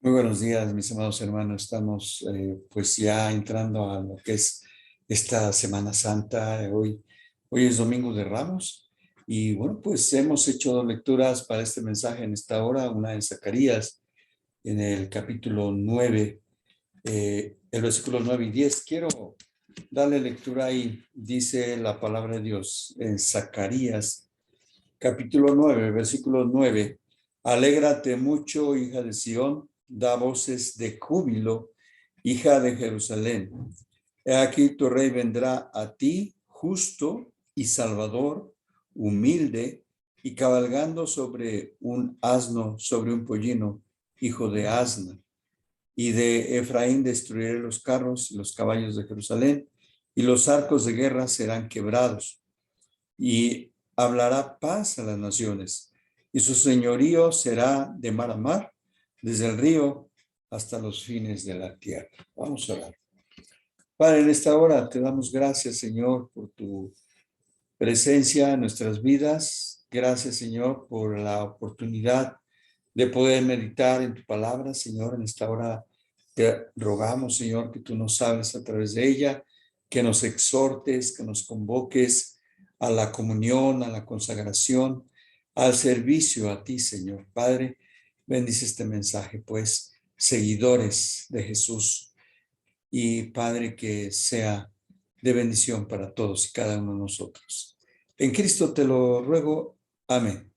Muy buenos días, mis amados hermanos. Estamos pues ya entrando a lo que es esta Semana Santa. Hoy es Domingo de Ramos y bueno, pues hemos hecho dos lecturas para este mensaje en esta hora, una en Zacarías en el capítulo 9, el versículo 9 y 10. Quiero darle lectura ahí, dice la palabra de Dios en Zacarías capítulo 9, versículo 9. Alégrate mucho, hija de Sión, da voces de júbilo, hija de Jerusalén. He aquí tu rey vendrá a ti, justo y salvador, humilde y cabalgando sobre un asno, sobre un pollino, hijo de asna. Y de Efraín destruiré los carros y los caballos de Jerusalén, y los arcos de guerra serán quebrados y hablará paz a las naciones, y su señorío será de mar a mar, desde el río hasta los fines de la tierra. Vamos a orar. Padre, en esta hora te damos gracias, Señor, por tu presencia en nuestras vidas. Gracias, Señor, por la oportunidad de poder meditar en tu palabra, Señor. En esta hora te rogamos, Señor, que tú nos hables a través de ella, que nos exhortes, que nos convoques a la comunión, a la consagración, al servicio a ti, Señor. Padre, bendice este mensaje, pues, seguidores de Jesús, y Padre, que sea de bendición para todos y cada uno de nosotros. En Cristo te lo ruego. Amén.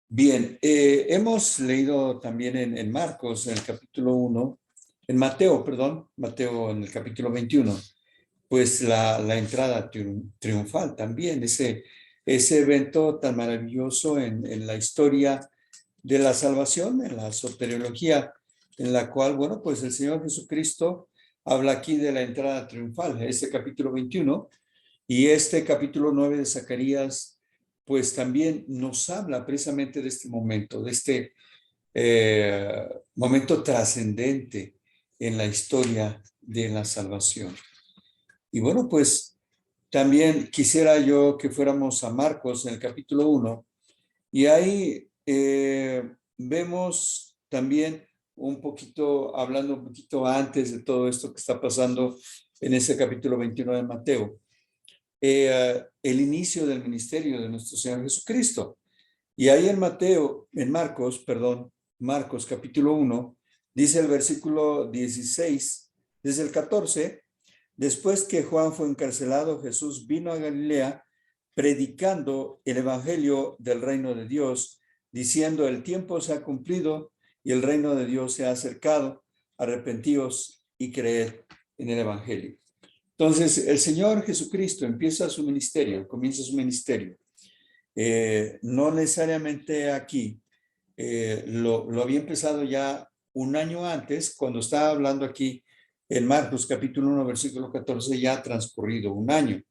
Bien, hemos leído también en Marcos, en el capítulo 1, en Mateo, perdón, Mateo en el capítulo 21, pues la entrada triunfal también, ese evento tan maravilloso en la historia de la salvación, en la soteriología, en la cual, bueno, pues el Señor Jesucristo habla aquí de la entrada triunfal, este capítulo 21, y este capítulo 9 de Zacarías, pues también nos habla precisamente de este momento, de este momento trascendente en la historia de la salvación. Y bueno, pues también quisiera yo que fuéramos a Marcos en el capítulo 1, y ahí vemos también un poquito, hablando un poquito antes de todo esto que está pasando en ese capítulo 21 de Mateo, el inicio del ministerio de nuestro Señor Jesucristo. Y ahí en Marcos, perdón, Marcos capítulo 1, dice el versículo 16, desde el 14, después que Juan fue encarcelado, Jesús vino a Galilea predicando el evangelio del reino de Dios, diciendo: el tiempo se ha cumplido y el reino de Dios se ha acercado, arrepentíos y creed en el evangelio. Entonces, el Señor Jesucristo comienza su ministerio. No necesariamente aquí, lo había empezado ya un año antes, cuando estaba hablando aquí en Marcos capítulo 1, versículo 14, ya ha transcurrido un año.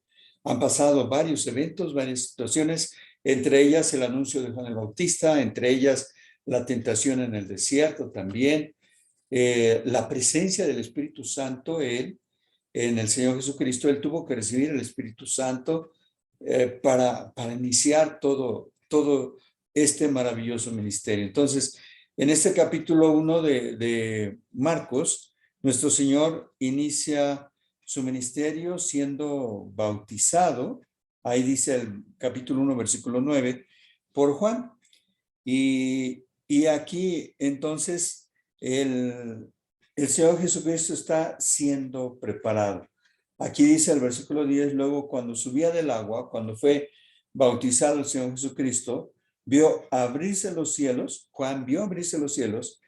Han pasado varios eventos, varias situaciones, entre ellas el anuncio de Juan el Bautista, entre ellas la tentación en el desierto también, la presencia del Espíritu Santo, en el Señor Jesucristo. Él tuvo que recibir el Espíritu Santo para iniciar todo este maravilloso ministerio. Entonces, en este capítulo 1 de Marcos, nuestro Señor inicia su ministerio siendo bautizado, ahí dice el capítulo 1, versículo 9, por Juan. Y aquí entonces el Señor Jesucristo está siendo preparado. Aquí dice el versículo 10, luego cuando subía del agua, cuando fue bautizado el Señor Jesucristo, vio abrirse los cielos, Juan vio abrirse los cielos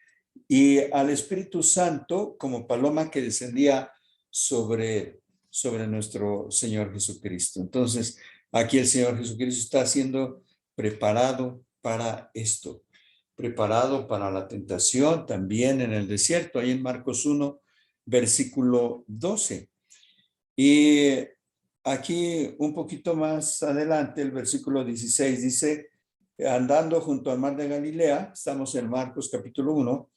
y al Espíritu Santo como paloma que descendía sobre nuestro Señor Jesucristo. Entonces, aquí el Señor Jesucristo está siendo preparado para esto, preparado para la tentación también en el desierto, ahí en Marcos 1, versículo 12. Y aquí un poquito más adelante, el versículo 16 dice: andando junto al mar de Galilea, estamos en Marcos capítulo 1,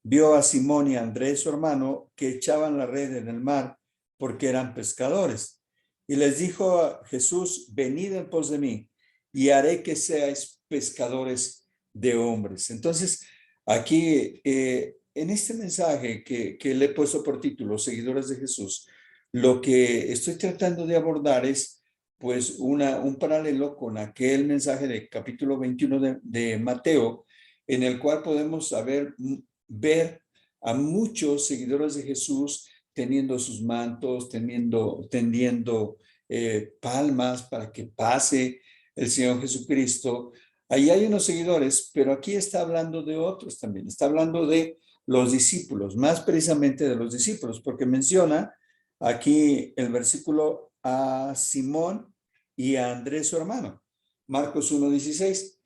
vio a Simón y a Andrés, su hermano, que echaban la red en el mar porque eran pescadores. Y les dijo a Jesús: venid en pos de mí y haré que seáis pescadores de hombres. Entonces, Aquí, en este mensaje que le he puesto por título, Seguidores de Jesús, lo que estoy tratando de abordar es pues un paralelo con aquel mensaje de capítulo 21 de Mateo, en el cual podemos ver a muchos seguidores de Jesús teniendo sus mantos, tendiendo palmas para que pase el Señor Jesucristo. Ahí hay unos seguidores, pero aquí está hablando de otros también. Está hablando de los discípulos, más precisamente de los discípulos, porque menciona aquí el versículo a Simón y a Andrés, su hermano. Marcos 1:16.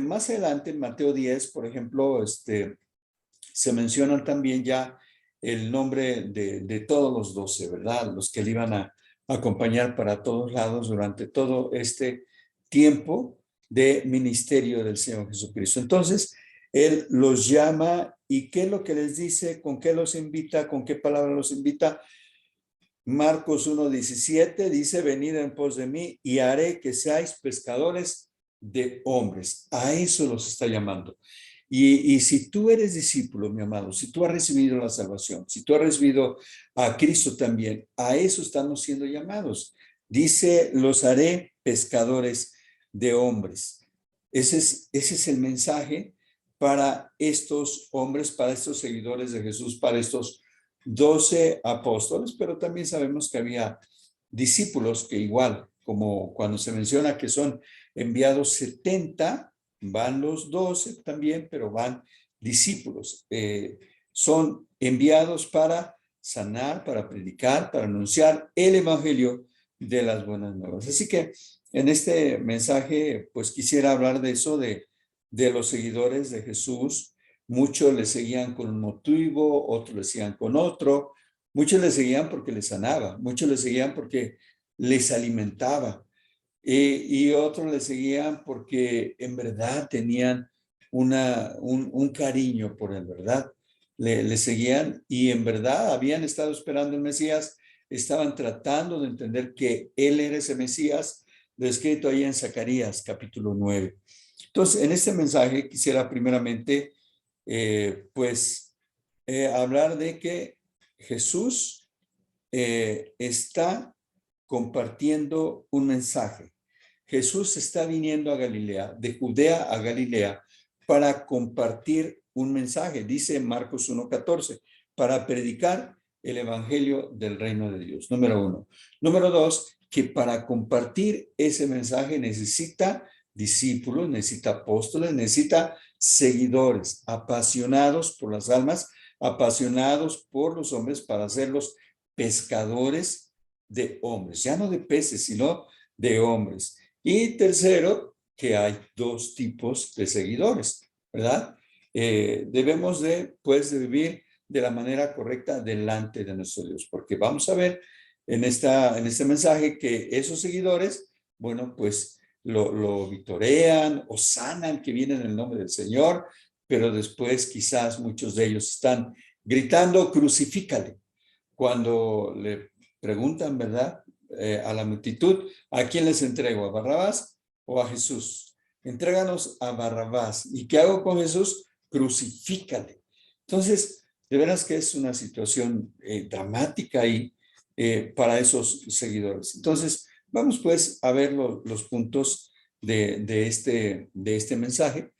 Más adelante, en Mateo 10, por ejemplo, se mencionan también ya el nombre de todos los 12, ¿verdad? Los que le iban a acompañar para todos lados durante todo este tiempo de ministerio del Señor Jesucristo. Entonces, Él los llama y ¿qué es lo que les dice? ¿Con qué los invita? ¿Con qué palabra los invita? Marcos 1:17 dice, venid en pos de mí y haré que seáis pescadores de hombres. A eso los está llamando. Y si tú eres discípulo, mi amado, si tú has recibido la salvación, si tú has recibido a Cristo también, a eso estamos siendo llamados. Dice, los haré pescadores de hombres. Ese es el mensaje para estos hombres, para estos seguidores de Jesús, para estos 12 apóstoles, pero también sabemos que había discípulos que igual, como cuando se menciona que son enviados 70, van los 12 también, pero van discípulos. Son enviados para sanar, para predicar, para anunciar el evangelio de las buenas nuevas. Así que en este mensaje, pues quisiera hablar de eso, de los seguidores de Jesús. Muchos le seguían con un motivo, otros le seguían con otro. Muchos le seguían porque les sanaba, muchos le seguían porque les alimentaba, y otros le seguían porque en verdad tenían un cariño por él, ¿verdad? Le seguían y en verdad habían estado esperando el Mesías, estaban tratando de entender que él era ese Mesías, descrito ahí en Zacarías capítulo 9. Entonces, en este mensaje quisiera primeramente, hablar de que Jesús está compartiendo un mensaje. Jesús está viniendo a Galilea, de Judea a Galilea, para compartir un mensaje, dice Marcos 1:14, para predicar el evangelio del reino de Dios, número uno. Número dos, que para compartir ese mensaje necesita discípulos, necesita apóstoles, necesita seguidores apasionados por las almas, apasionados por los hombres para hacerlos pescadores de hombres, ya no de peces, sino de hombres. Y tercero, que hay dos tipos de seguidores, ¿verdad? Debemos de vivir de la manera correcta delante de nuestro Dios, porque vamos a ver en este mensaje que esos seguidores, bueno, pues lo vitorean o sanan, que viene en el nombre del Señor, pero después quizás muchos de ellos están gritando, crucifícale. Cuando le preguntan, ¿verdad? A la multitud, ¿a quién les entrego? ¿A Barrabás o a Jesús? Entréganos a Barrabás. ¿Y qué hago con Jesús? Crucifícale. Entonces, de veras que es una situación dramática y para esos seguidores. Entonces, vamos pues a ver los puntos de este mensaje.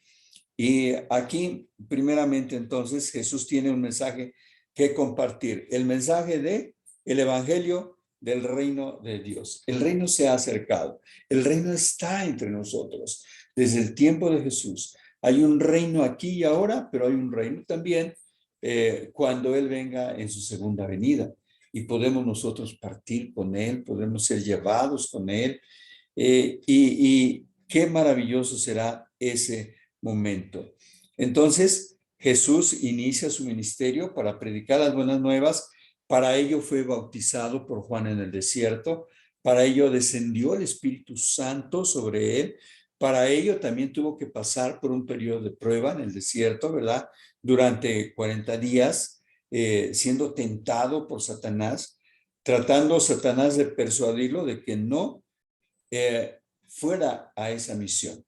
Y aquí, primeramente, entonces, Jesús tiene un mensaje que compartir, el mensaje de el evangelio del reino de Dios. El reino se ha acercado, el reino está entre nosotros desde el tiempo de Jesús. Hay un reino aquí y ahora, pero hay un reino también cuando Él venga en su segunda venida. Y podemos nosotros partir con Él, podemos ser llevados con Él. Y qué maravilloso será ese momento. Entonces, Jesús inicia su ministerio para predicar las buenas nuevas. Para ello fue bautizado por Juan en el desierto. Para ello descendió el Espíritu Santo sobre él. Para ello también tuvo que pasar por un periodo de prueba en el desierto, ¿verdad? Durante 40 días, siendo tentado por Satanás, tratando Satanás de persuadirlo de que no fuera a esa misión.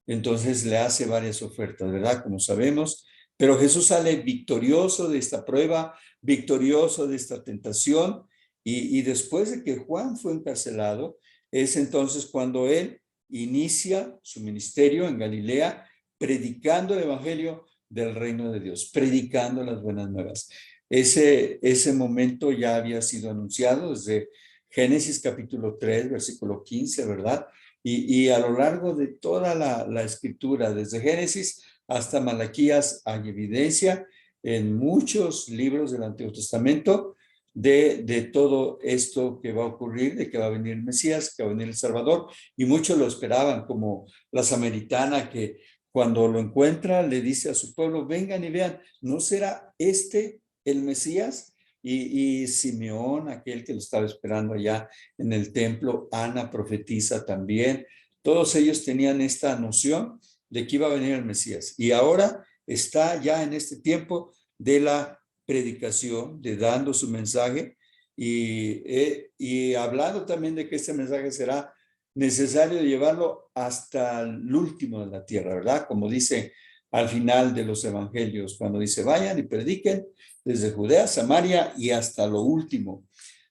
entonces le hace varias ofertas, ¿verdad? Como sabemos, pero Jesús sale victorioso de esta prueba, victorioso de esta tentación, y después de que Juan fue encarcelado, es entonces cuando él inicia su ministerio en Galilea, predicando el evangelio del reino de Dios, predicando las buenas nuevas. Ese momento ya había sido anunciado desde Génesis capítulo 3, versículo 15, ¿verdad? Y a lo largo de toda la escritura, desde Génesis hasta Malaquías, hay evidencia en muchos libros del Antiguo Testamento de todo esto que va a ocurrir, de que va a venir el Mesías, que va a venir el Salvador, y muchos lo esperaban, como la samaritana que cuando lo encuentra le dice a su pueblo, vengan y vean, ¿no será este el Mesías? Y Simeón, aquel que lo estaba esperando allá en el templo, Ana profetiza también, todos ellos tenían esta noción de que iba a venir el Mesías. Y ahora está ya en este tiempo de la predicación, de dando su mensaje y hablando también de que este mensaje será necesario llevarlo hasta el último de la tierra, ¿verdad? Como dice al final de los evangelios, cuando dice, vayan y prediquen desde Judea, Samaria y hasta lo último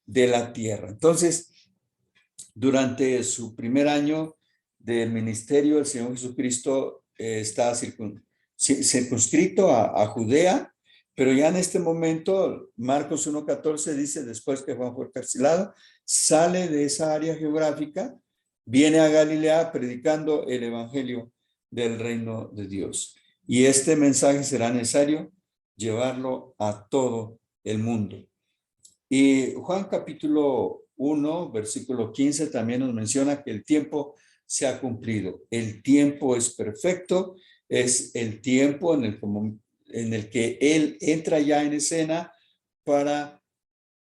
de la tierra. Entonces, durante su primer año del ministerio, el Señor Jesucristo está circunscrito a Judea, pero ya en este momento, Marcos 1:14 dice, después que Juan fue encarcelado, sale de esa área geográfica, viene a Galilea predicando el evangelio del reino de Dios. Y este mensaje será necesario llevarlo a todo el mundo. Y Juan capítulo 1, versículo 15 también nos menciona que el tiempo se ha cumplido. El tiempo es perfecto, es el tiempo en el que Él entra ya en escena para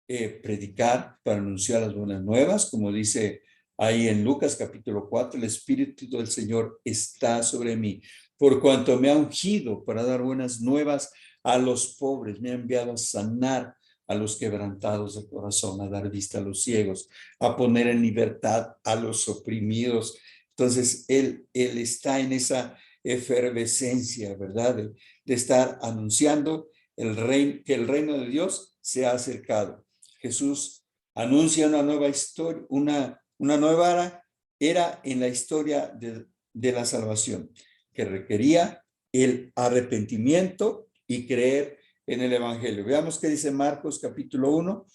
predicar, para anunciar las buenas nuevas, como dice ahí en Lucas capítulo 4, el Espíritu del Señor está sobre mí, por cuanto me ha ungido para dar buenas nuevas a los pobres, me ha enviado a sanar a los quebrantados de corazón, a dar vista a los ciegos, a poner en libertad a los oprimidos. Entonces, él está en esa efervescencia, ¿verdad? De estar anunciando que el reino de Dios se ha acercado. Jesús anuncia una nueva historia, una nueva era en la historia de la salvación, que requería el arrepentimiento y creer en el evangelio. Veamos qué dice Marcos capítulo 1,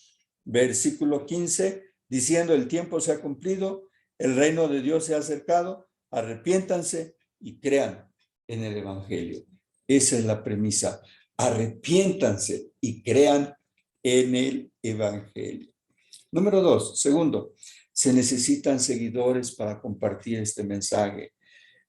versículo 15, diciendo, el tiempo se ha cumplido, el reino de Dios se ha acercado, arrepiéntanse y crean en el evangelio. Esa es la premisa. Arrepiéntanse y crean en el evangelio. Número 2, segundo, se necesitan seguidores para compartir este mensaje.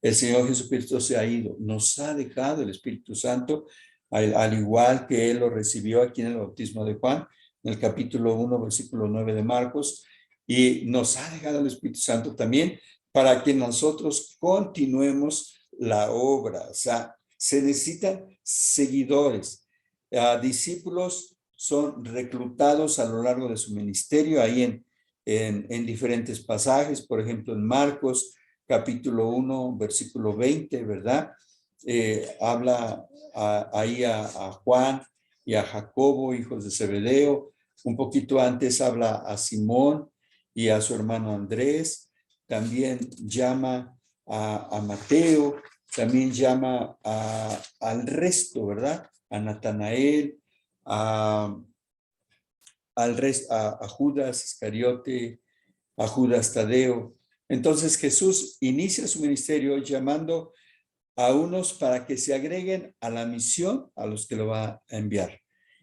El Señor Jesucristo se ha ido, nos ha dejado el Espíritu Santo, al igual que Él lo recibió aquí en el bautismo de Juan, en el capítulo 1, versículo 9 de Marcos, y nos ha dejado el Espíritu Santo también para que nosotros continuemos la obra. O sea, se necesitan seguidores. Discípulos son reclutados a lo largo de su ministerio, ahí en diferentes pasajes, por ejemplo, en Marcos, capítulo 1, versículo 20, ¿verdad? Habla ahí a Juan y a Jacobo, hijos de Zebedeo. Un poquito antes habla a Simón y a su hermano Andrés. También llama a Mateo, también llama al resto, ¿verdad? A Natanael, al resto, a Judas Iscariote, a Judas Tadeo. Entonces Jesús inicia su ministerio llamando a unos para que se agreguen a la misión a los que lo va a enviar.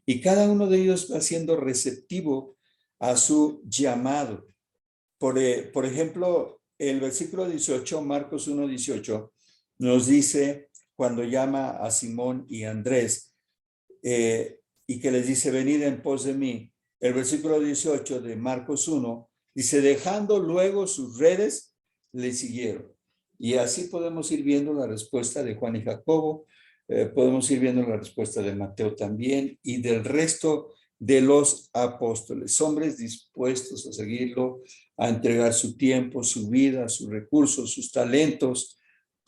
Y cada uno de ellos va siendo receptivo a su llamado. Por ejemplo, el versículo 18, Marcos 1:18, nos dice cuando llama a Simón y Andrés y que les dice, venid en pos de mí. El versículo 18 de Marcos 1 dice, dejando luego sus redes, le siguieron. Y así podemos ir viendo la respuesta de Juan y Jacobo, podemos ir viendo la respuesta de Mateo también y del resto de los apóstoles, hombres dispuestos a seguirlo, a entregar su tiempo, su vida, sus recursos, sus talentos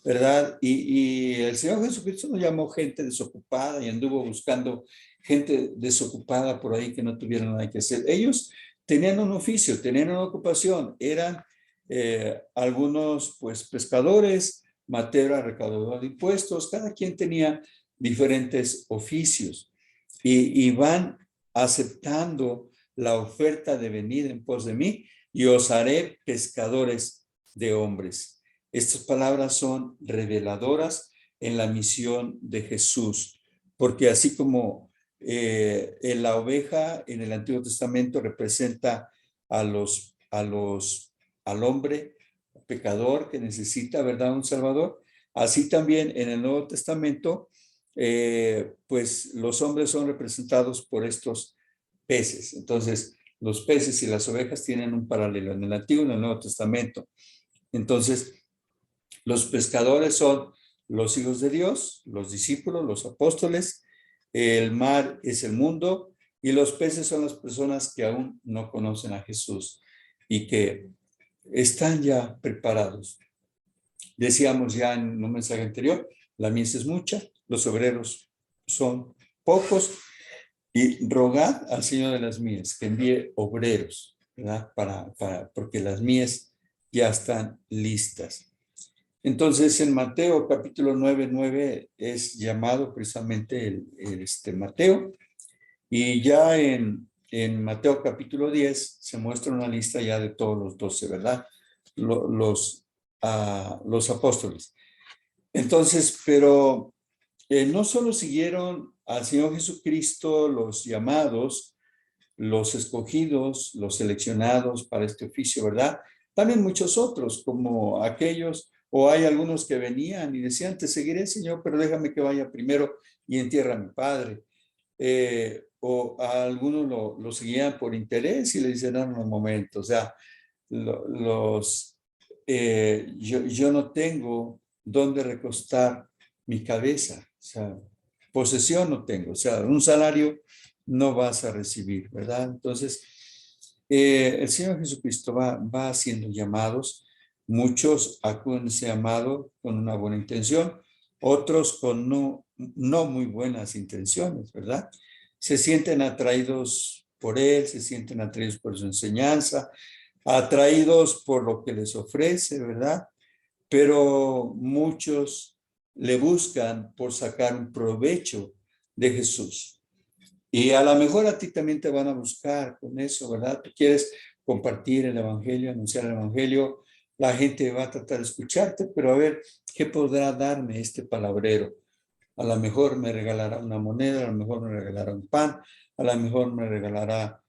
¿verdad? Y el Señor Jesucristo no llamó gente desocupada y anduvo buscando gente desocupada por ahí que no tuviera nada que hacer. Ellos tenían un oficio, tenían una ocupación, eran algunos pues pescadores, Mateo era recaudador de impuestos, cada quien tenía diferentes oficios y van aceptando la oferta de venir en pos de mí y os haré pescadores de hombres. Estas palabras son reveladoras en la misión de Jesús, porque así como en la oveja en el Antiguo Testamento representa al hombre pecador que necesita, ¿verdad?, un Salvador, así también en el Nuevo Testamento, pues los hombres son representados por estos peces. Entonces, los peces y las ovejas tienen un paralelo en el Antiguo y en el Nuevo Testamento. Entonces, los pescadores son los hijos de Dios, los discípulos, los apóstoles, el mar es el mundo y los peces son las personas que aún no conocen a Jesús y que están ya preparados. Decíamos ya en un mensaje anterior, la mies es mucha, los obreros son pocos y rogad al Señor de las mies que envíe obreros, ¿verdad? Porque las mies ya están listas. Entonces, en Mateo capítulo 9 es llamado precisamente Mateo, y ya en Mateo capítulo 10 se muestra una lista ya de todos los 12, ¿verdad? Los apóstoles. Entonces, pero no solo siguieron al Señor Jesucristo los llamados, los escogidos, los seleccionados para este oficio, ¿verdad? También muchos otros, como aquellos, o hay algunos que venían y decían, te seguiré, Señor, pero déjame que vaya primero y entierra a mi padre. O a algunos lo seguían por interés y le dicen, no, un momento, o sea, yo no tengo dónde recostar mi cabeza, o sea, posesión no tengo, o sea, un salario no vas a recibir, ¿verdad? Entonces, el Señor Jesucristo va haciendo llamados, muchos acuden ese llamado con una buena intención, otros con no muy buenas intenciones, ¿verdad? Se sienten atraídos por Él, se sienten atraídos por su enseñanza, atraídos por lo que les ofrece, ¿verdad? Pero muchos le buscan por sacar un provecho de Jesús. Y a lo mejor a ti también te van a buscar con eso, ¿verdad? Tú quieres compartir el evangelio, anunciar el evangelio, la gente va a tratar de escucharte, pero a ver, ¿qué podrá darme este palabrero? A lo mejor me regalará una moneda, a lo mejor me regalará un pan, a lo mejor me regalará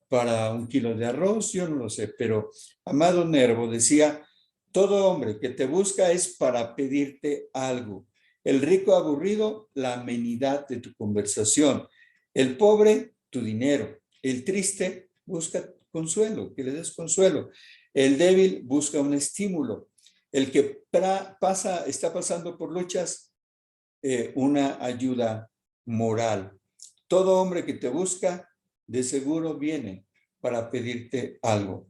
para 1 kilo de arroz, yo no lo sé, pero Amado Nervo decía, todo hombre que te busca es para pedirte algo. El rico aburrido, la amenidad de tu conversación. El pobre, tu dinero. El triste busca consuelo, que le des consuelo. El débil busca un estímulo. El que está pasando por luchas, una ayuda moral. Todo hombre que te busca, de seguro viene para pedirte algo.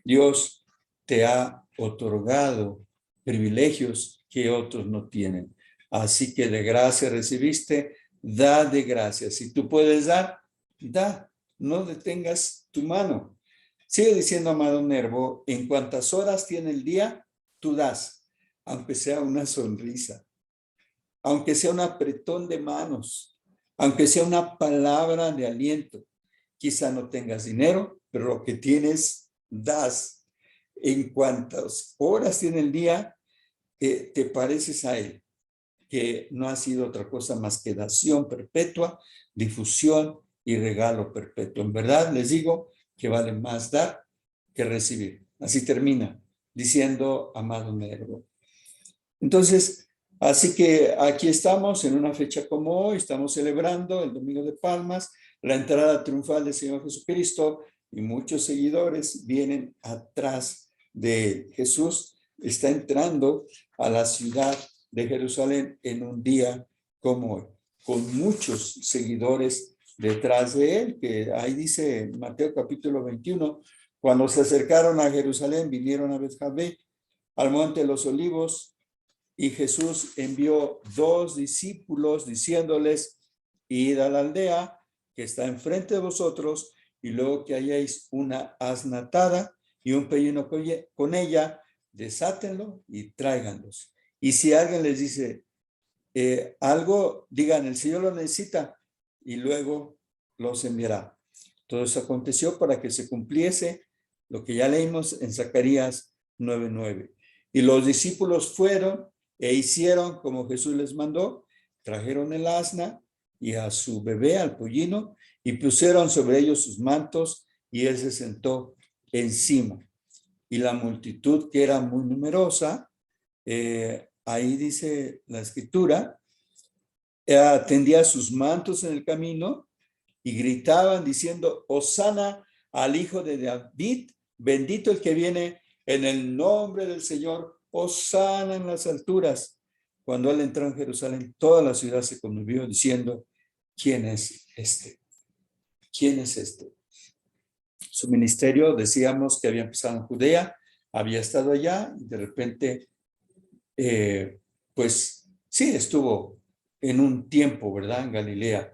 Dios te ha otorgado privilegios que otros no tienen. Así que de gracia recibiste, da de gracia. Si tú puedes dar, da. No detengas tu mano. Sigue diciendo Amado Nervo, en cuantas horas tiene el día, tú das, aunque sea una sonrisa, aunque sea un apretón de manos, aunque sea una palabra de aliento. Quizá no tengas dinero, pero lo que tienes, das. En cuantas horas tiene el día, te pareces a Él, que no ha sido otra cosa más que dación perpetua, difusión y regalo perpetuo. En verdad les digo que vale más dar que recibir. Así termina diciendo Amado Nervo. Entonces, así que aquí estamos en una fecha como hoy, estamos celebrando el Domingo de Palmas, la entrada triunfal del Señor Jesucristo, y muchos seguidores vienen atrás de Jesús. Está entrando a la ciudad de Jerusalén en un día como hoy, con muchos seguidores detrás de él, que ahí dice en Mateo capítulo 21, cuando se acercaron a Jerusalén, vinieron a Betfagé, al monte de los olivos, Y Jesús envió 2 discípulos diciéndoles, id a la aldea que está enfrente de vosotros, y luego que hayáis una asna atada y un pollino con ella, desátenlo y tráiganlos. Y si alguien les dice algo, digan, el Señor lo necesita, y luego los enviará. Todo eso aconteció para que se cumpliese lo que ya leímos en Zacarías 9:9. Y los discípulos fueron e hicieron como Jesús les mandó, trajeron el asna y a su bebé, al pollino, y pusieron sobre ellos sus mantos, y él se sentó encima. Y la multitud, que era muy numerosa, ahí dice la escritura, tendía sus mantos en el camino y gritaban diciendo, Hosana al Hijo de David, bendito el que viene en el nombre del Señor, Hosana en las alturas. Cuando él entró en Jerusalén, toda la ciudad se conmovió diciendo, ¿quién es este? ¿Quién es este? Su ministerio, decíamos que había empezado en Judea, había estado allá, y de repente, pues sí, estuvo en un tiempo, ¿verdad? En Galilea,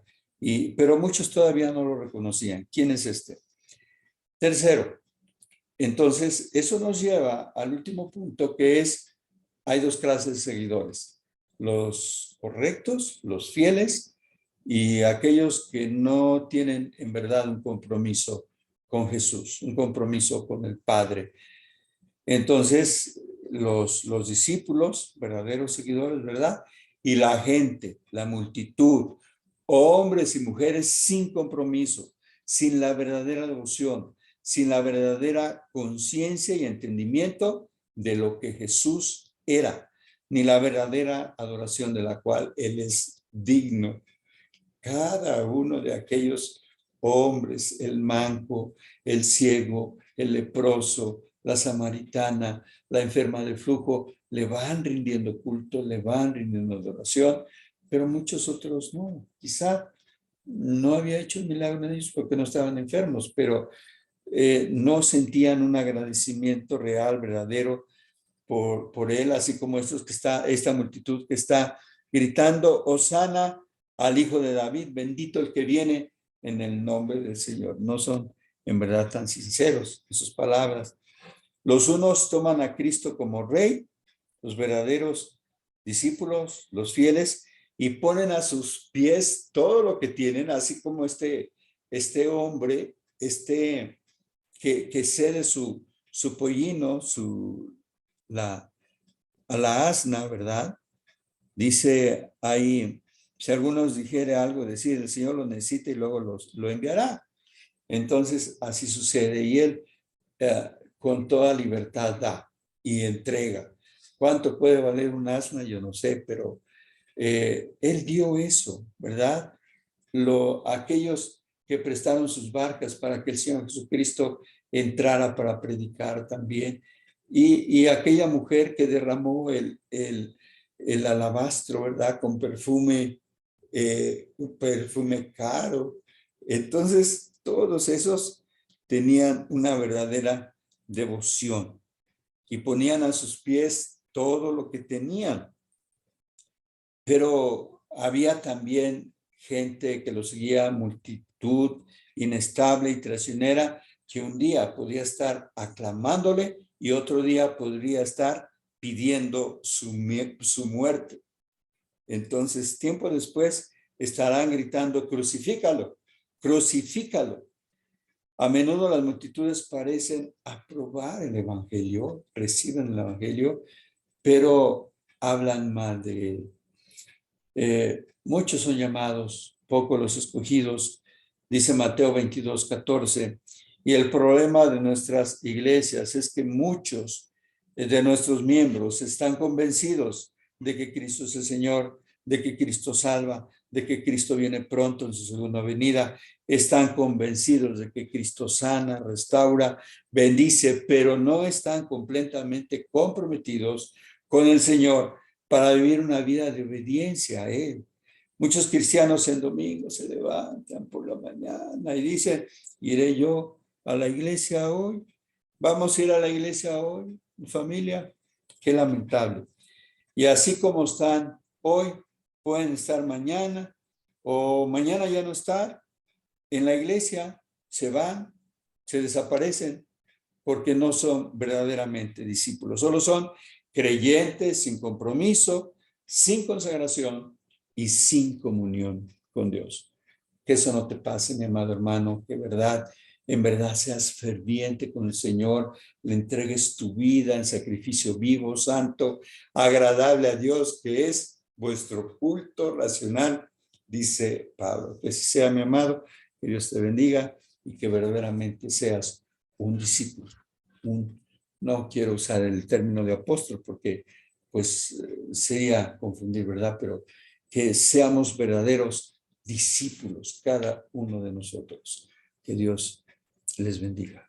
pero muchos todavía no lo reconocían. ¿Quién es este? Tercero, entonces, eso nos lleva al último punto, que es, hay 2 clases de seguidores, los correctos, los fieles, y aquellos que no tienen en verdad un compromiso con Jesús, un compromiso con el Padre. Entonces, los discípulos, verdaderos seguidores, ¿verdad? Y la gente, la multitud, hombres y mujeres sin compromiso, sin la verdadera devoción, sin la verdadera conciencia y entendimiento de lo que Jesús era, ni la verdadera adoración de la cual Él es digno. Cada uno de aquellos hombres, el manco, el ciego, el leproso, la samaritana, la enferma de flujo, le van rindiendo culto, le van rindiendo adoración, pero muchos otros no. Quizá no había hecho el milagro en ellos porque no estaban enfermos, pero no sentían un agradecimiento real, verdadero por él, así como esta multitud que está gritando, Hosana al Hijo de David, bendito el que viene en el nombre del Señor. No son en verdad tan sinceros en sus palabras. Los unos toman a Cristo como rey, los verdaderos discípulos, los fieles, y ponen a sus pies todo lo que tienen, así como este hombre, que cede su pollino, a la asna, ¿verdad? Dice ahí, si algunos dijere algo, decir, el Señor lo necesita y luego lo enviará. Entonces, así sucede. Y Él con toda libertad da y entrega. ¿Cuánto puede valer un asna? Yo no sé, pero Él dio eso, ¿verdad? Aquellos que prestaron sus barcas para que el Señor Jesucristo entrara para predicar también. Y aquella mujer que derramó el alabastro, ¿verdad? Con perfume, un perfume caro. Entonces, todos esos tenían una verdadera devoción y ponían a sus pies todo lo que tenían. Pero había también gente que lo seguía, multitud inestable y traicionera, que un día podía estar aclamándole y otro día podría estar pidiendo su muerte. Entonces, tiempo después, estarán gritando, crucifícalo, crucifícalo. A menudo las multitudes parecen aprobar el evangelio, reciben el evangelio, pero hablan mal de él. Muchos son llamados, pocos los escogidos, dice Mateo 22:14. Y el problema de nuestras iglesias es que muchos de nuestros miembros están convencidos de que Cristo es el Señor, de que Cristo salva, de que Cristo viene pronto en su segunda venida. Están convencidos de que Cristo sana, restaura, bendice, pero no están completamente comprometidos con el Señor para vivir una vida de obediencia a Él. Muchos cristianos en domingo se levantan por la mañana y dicen, iré yo a la iglesia hoy, vamos a ir a la iglesia hoy, familia. Qué lamentable. Y así como están hoy, pueden estar mañana o mañana ya no estar en la iglesia, se van, se desaparecen porque no son verdaderamente discípulos, solo son creyentes sin compromiso, sin consagración y sin comunión con Dios. Que eso no te pase, mi amado hermano, que en verdad seas ferviente con el Señor, le entregues tu vida en sacrificio vivo, santo, agradable a Dios, que es vuestro culto racional, dice Pablo. Que así sea, mi amado, que Dios te bendiga y que verdaderamente seas un discípulo. No quiero usar el término de apóstol porque pues sería confundir, ¿verdad? Pero que seamos verdaderos discípulos, cada uno de nosotros. Que Dios les bendiga.